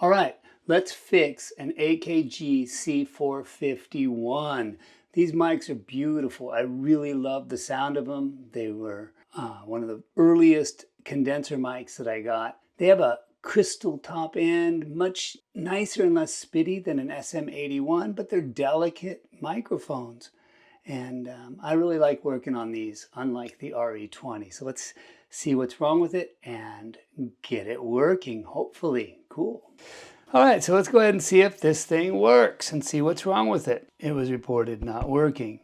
All right, let's fix an AKG C451. These mics are beautiful. I really love the sound of them. They were one of the earliest condenser mics that I got. They have a crystal top end, much nicer and less spitty than an SM81, but they're delicate microphones. And I really like working on these, unlike the RE20. So let's see what's wrong with it and get it working, hopefully. Cool. All right, so let's go ahead and see if this thing works and see what's wrong with it. It was reported not working.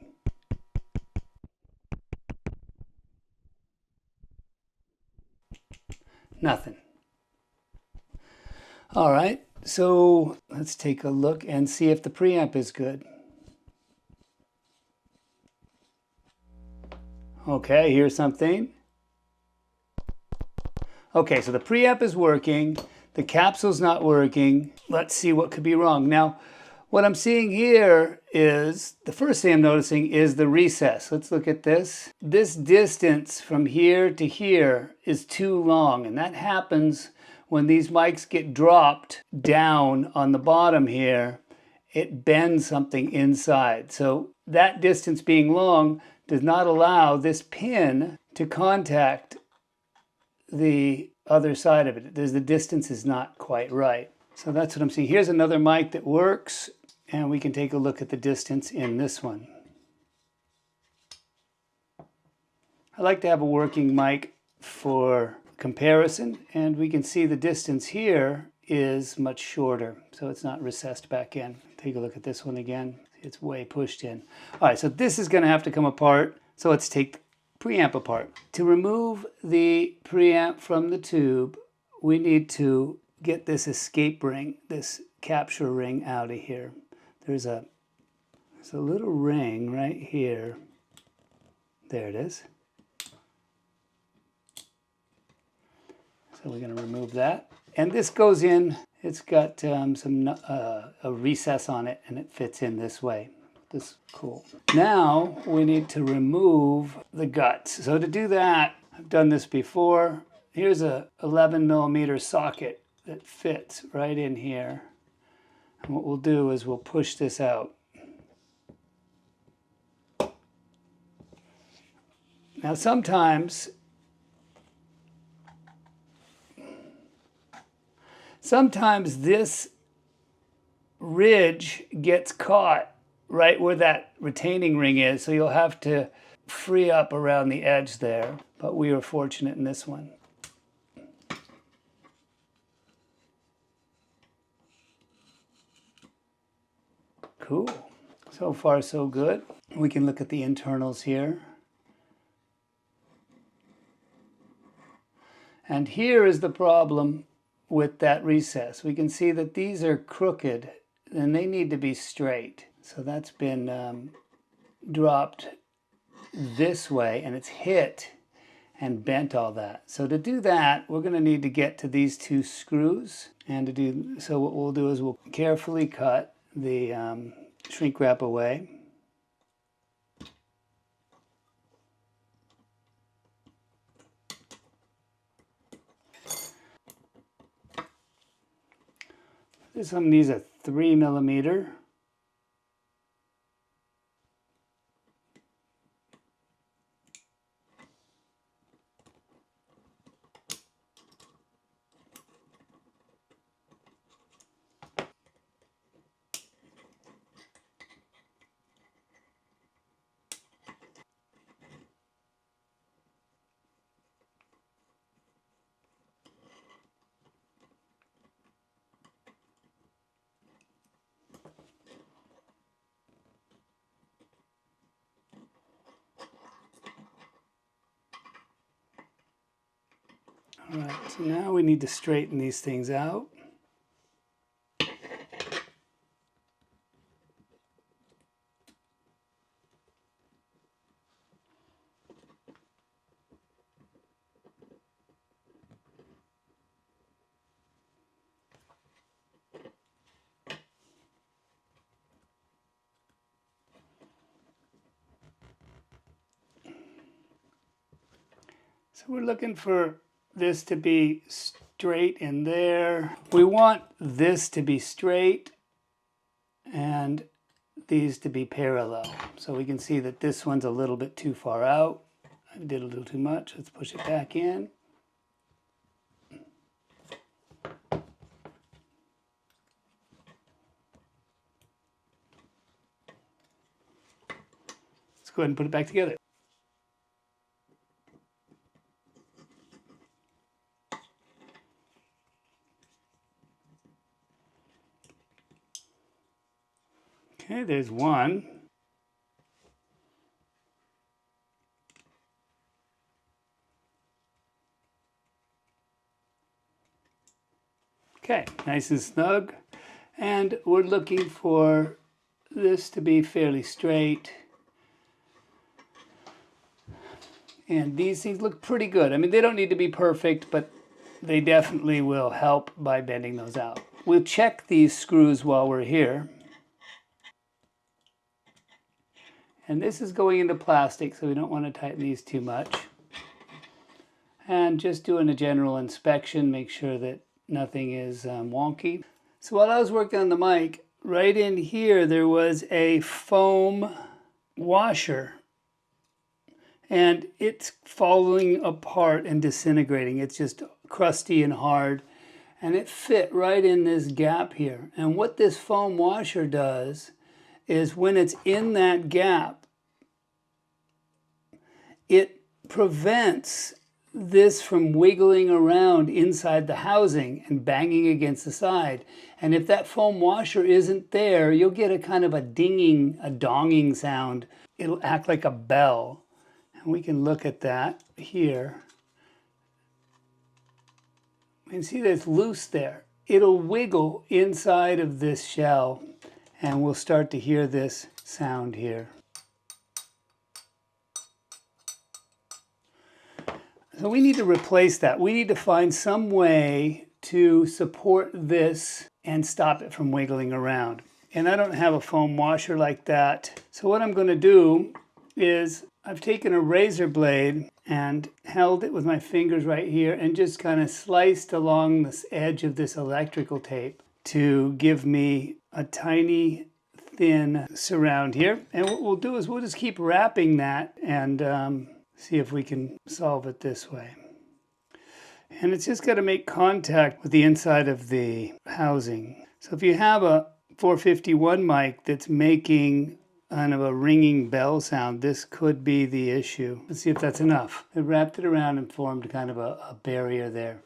Nothing. All right, so let's take a look and see if the preamp is good. Okay, here's something. Okay, so the preamp is working. The capsule's not working. Let's see what could be wrong. Now, what I'm seeing here is, the first thing I'm noticing is the recess. Let's look at this. This distance from here to here is too long, and that happens when these mics get dropped down on the bottom here. It bends something inside. So that distance being long does not allow this pin to contact the other side of it. The distance is not quite right. So that's what I'm seeing. Here's another mic that works, and we can take a look at the distance in this one. I like to have a working mic for comparison, and we can see the distance here is much shorter, so it's not recessed back in. Take a look at this one again. It's way pushed in. All right, so this is going to have to come apart. So let's take the preamp apart. To remove the preamp from the tube, we need to get this escape ring, this capture ring out of here. There's a little ring right here. There it is. So we're going to remove that. And this goes in, it's got a recess on it, and it fits in this way. This is cool. Now we need to remove the guts. So to do that, I've done this before. Here's a 11mm socket that fits right in here. And what we'll do is we'll push this out. Now sometimes this ridge gets caught right where that retaining ring is, so you'll have to free up around the edge there, but we were fortunate in this one. Cool. So far so good. We can look at the internals here. And here is the problem with that recess. We can see that these are crooked and they need to be straight. So that's been dropped this way, and it's hit and bent all that. So to do that, we're going to need to get to these two screws. And to do so, what we'll do is we'll carefully cut the shrink wrap away. This one needs a 3mm. All right, so now we need to straighten these things out. So we're looking for this to be straight in there. We want this to be straight and these to be parallel. So we can see that this one's a little bit too far out. I did a little too much. Let's push it back in. Let's go ahead and put it back together. Okay, there's one. Okay, nice and snug. And we're looking for this to be fairly straight. And these things look pretty good. I mean, they don't need to be perfect, but they definitely will help by bending those out. We'll check these screws while we're here. And this is going into plastic, so we don't want to tighten these too much. And just doing a general inspection, make sure that nothing is wonky. So while I was working on the mic, right in here there was a foam washer. And it's falling apart and disintegrating. It's just crusty and hard. And it fit right in this gap here. And what this foam washer does is when it's in that gap, it prevents this from wiggling around inside the housing and banging against the side. And if that foam washer isn't there, you'll get a kind of a dinging, a donging sound. It'll act like a bell. And we can look at that here. You can see that it's loose there. It'll wiggle inside of this shell and we'll start to hear this sound here. So we need to replace that. We need to find some way to support this and stop it from wiggling around. And I don't have a foam washer like that. So what I'm going to do is I've taken a razor blade and held it with my fingers right here and just kind of sliced along this edge of this electrical tape to give me a tiny thin surround here. And what we'll do is we'll just keep wrapping that and see if we can solve it this way. And it's just got to make contact with the inside of the housing. So if you have a 451 mic that's making kind of a ringing bell sound, this could be the issue. Let's see if that's enough. I wrapped it around and formed kind of a barrier there.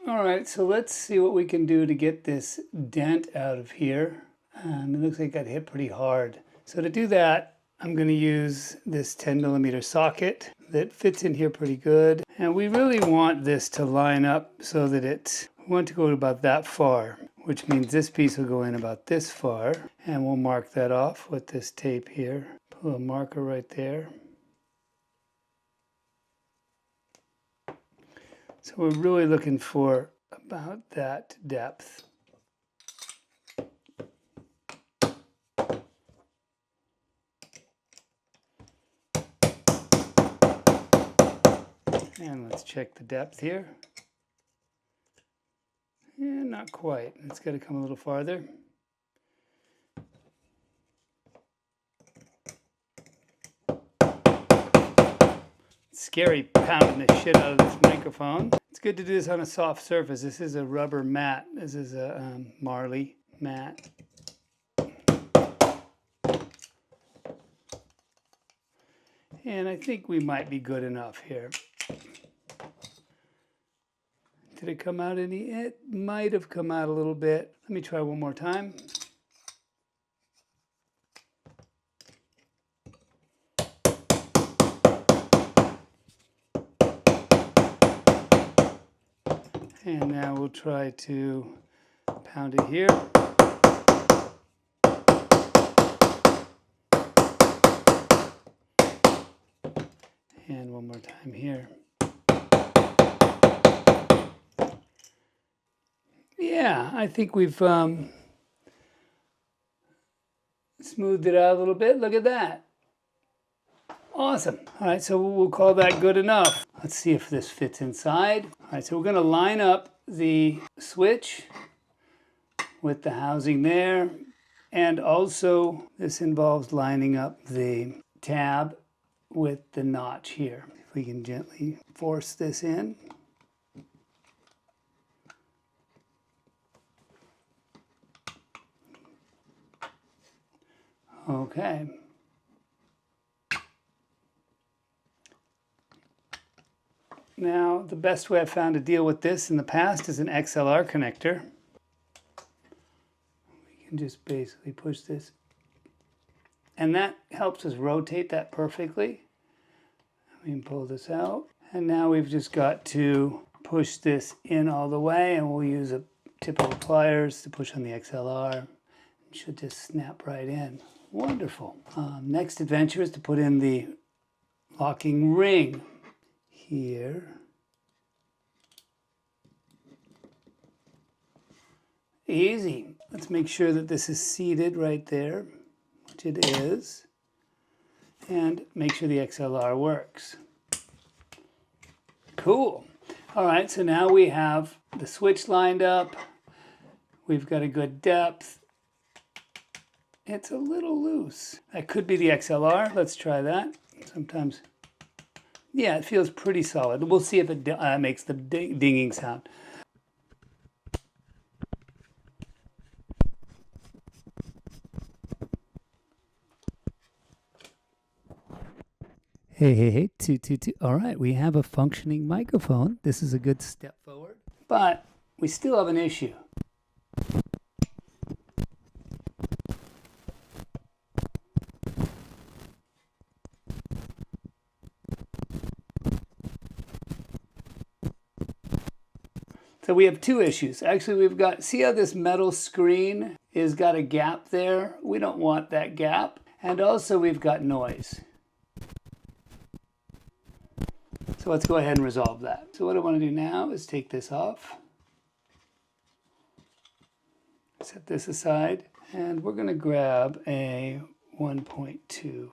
All right, so let's see what we can do to get this dent out of here. It looks like it got hit pretty hard. So to do that, I'm going to use this 10mm socket that fits in here pretty good. And we really want this to line up so that we want to go about that far, which means this piece will go in about this far. And we'll mark that off with this tape here. Put a marker right there. So we're really looking for about that depth. And let's check the depth here. Yeah, not quite. It's got to come a little farther. It's scary pounding the shit out of this microphone. It's good to do this on a soft surface. This is a rubber mat. This is a Marley mat. And I think we might be good enough here. Did it come out any? It might have come out a little bit. Let me try one more time. And now we'll try to pound it here. And one more time here. Yeah, I think we've smoothed it out a little bit. Look at that. Awesome. All right, so we'll call that good enough. Let's see if this fits inside. All right, so we're going to line up the switch with the housing there, and also this involves lining up the tab with the notch here. If we can gently force this in. Okay. Now, the best way I've found to deal with this in the past is an XLR connector. We can just basically push this, and that helps us rotate that perfectly. We can pull this out, and now we've just got to push this in all the way, and we'll use a tip of pliers to push on the XLR. It should just snap right in. Wonderful. Next adventure is to put in the locking ring here. Easy. Let's make sure that this is seated right there, which it is, and make sure the XLR works. Cool. All right, so now we have the switch lined up. We've got a good depth. It's a little loose. That could be the XLR. Let's try that. Sometimes, yeah, it feels pretty solid. We'll see if it makes the dinging sound. Hey, toot. All right, we have a functioning microphone. This is a good step forward. But we still have an issue. So we have two issues. Actually, we've got, see how this metal screen is got a gap there? We don't want that gap. And also we've got noise. So let's go ahead and resolve that. So what I want to do now is take this off. Set this aside. And we're going to grab a 1.2.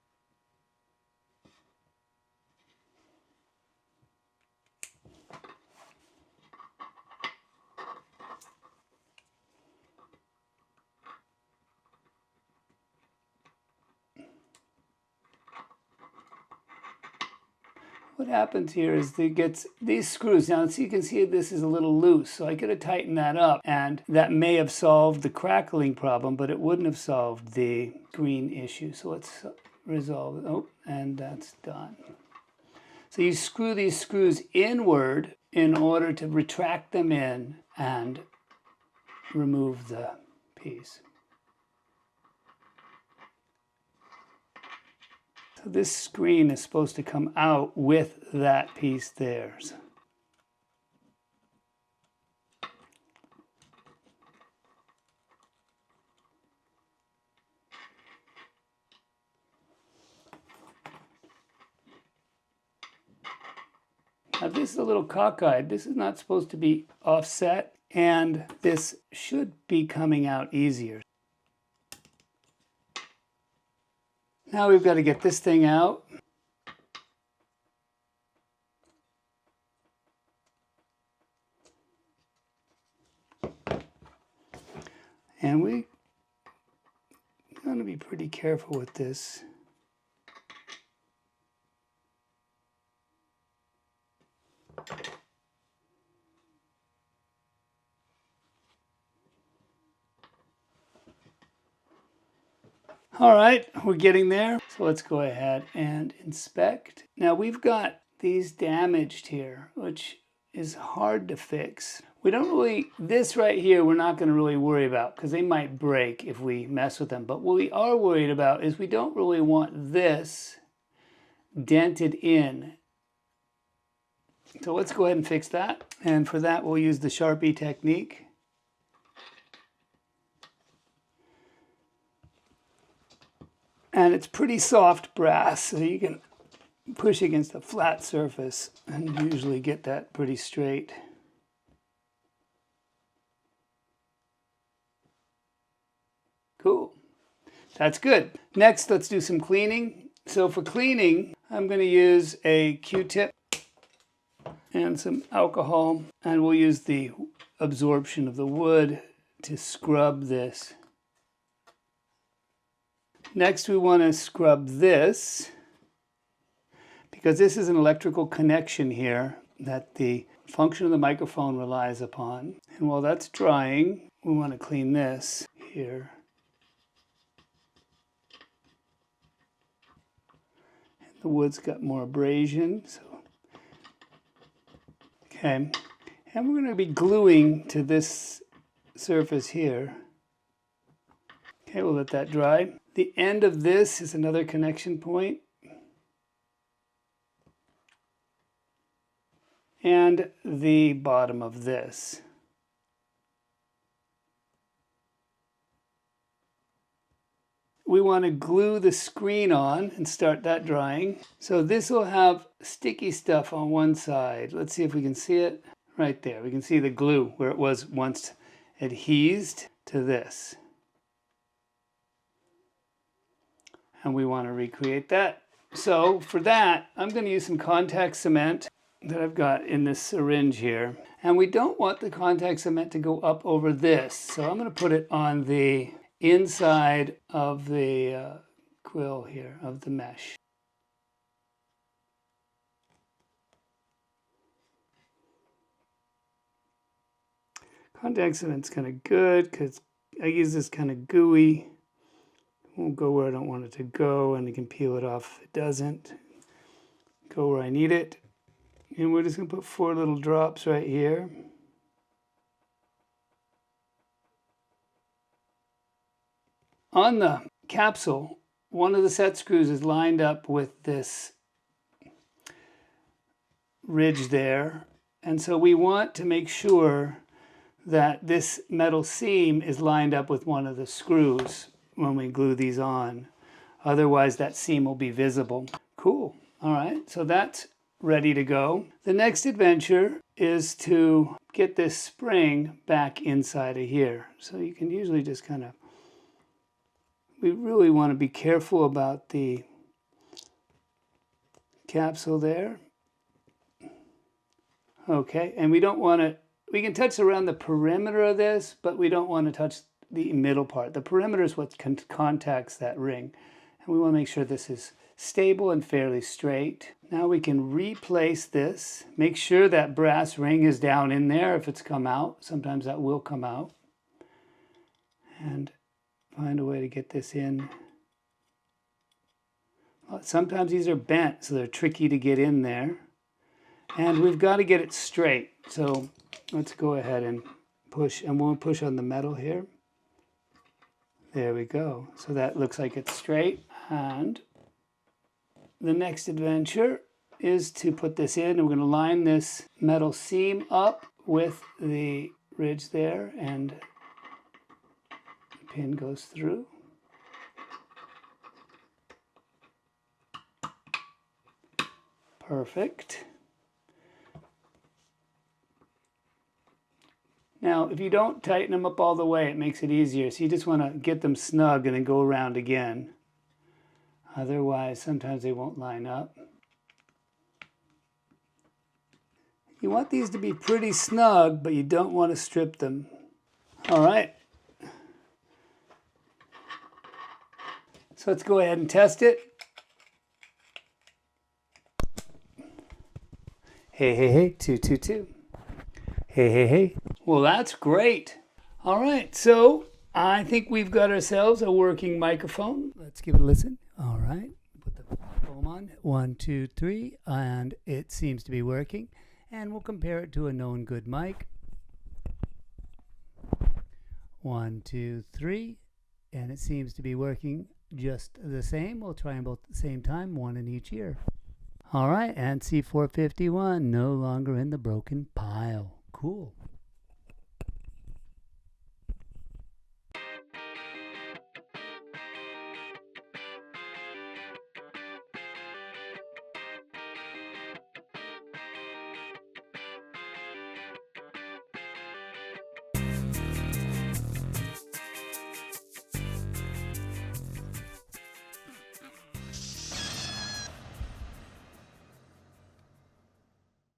What happens here is it gets these screws. Now, so you can see this is a little loose, so I could have tightened that up, and that may have solved the crackling problem, but it wouldn't have solved the green issue. So let's resolve it. Oh, and that's done. So you screw these screws inward in order to retract them in and remove the piece. So this screen is supposed to come out with that piece there. Now this is a little cockeyed. This is not supposed to be offset, and this should be coming out easier. Now we've got to get this thing out. And we're going to be pretty careful with this. All right, we're getting there. So let's go ahead and inspect. Now we've got these damaged here, which is hard to fix. We don't really, this right here, we're not going to really worry about because they might break if we mess with them. But what we are worried about is we don't really want this dented in. So let's go ahead and fix that. And for that, we'll use the Sharpie technique. And it's pretty soft brass, so you can push against a flat surface and usually get that pretty straight. Cool. That's good. Next, let's do some cleaning. So for cleaning, I'm going to use a Q-tip and some alcohol, and we'll use the absorption of the wood to scrub this. Next, we want to scrub this because this is an electrical connection here that the function of the microphone relies upon. And while that's drying, we want to clean this here. The wood's got more abrasion. So. Okay, and we're going to be gluing to this surface here. Okay, we'll let that dry. The end of this is another connection point. And the bottom of this. We want to glue the screen on and start that drying. So this will have sticky stuff on one side. Let's see if we can see it. Right there. We can see the glue where it was once adhesed to this. And we want to recreate that. So for that, I'm going to use some contact cement that I've got in this syringe here. And we don't want the contact cement to go up over this. So I'm going to put it on the inside of the quill here, of the mesh. Contact cement's kind of good because I use this kind of gooey. It won't go where I don't want it to go, and you can peel it off if it doesn't. Go where I need it. And we're just going to put 4 little drops right here. On the capsule, one of the set screws is lined up with this ridge there. And so we want to make sure that this metal seam is lined up with one of the screws when we glue these on. Otherwise, that seam will be visible. Cool. All right, so that's ready to go. The next adventure is to get this spring back inside of here. So you can usually just kind of, we really want to be careful about the capsule there. Okay, and we don't want to, we can touch around the perimeter of this, but we don't want to touch the middle part. The perimeter is what contacts that ring. And we want to make sure this is stable and fairly straight. Now we can replace this. Make sure that brass ring is down in there if it's come out. Sometimes that will come out. And find a way to get this in. Sometimes these are bent, so they're tricky to get in there. And we've got to get it straight. So let's go ahead and push, and we'll push on the metal here. There we go. So that looks like it's straight. And the next adventure is to put this in. And we're going to line this metal seam up with the ridge there, and the pin goes through. Perfect. Now, if you don't tighten them up all the way, it makes it easier. So you just want to get them snug and then go around again. Otherwise, sometimes they won't line up. You want these to be pretty snug, but you don't want to strip them. All right. So let's go ahead and test it. Hey, hey, hey, 2, 2, 2. Hey, hey, hey. Well, that's great. All right, so I think we've got ourselves a working microphone. Let's give it a listen. All right, put the foam on. 1, 2, 3, and it seems to be working. And we'll compare it to a known good mic. 1, 2, 3, and it seems to be working just the same. We'll try them both at the same time, one in each ear. All right, and C451 no longer in the broken pile. Cool.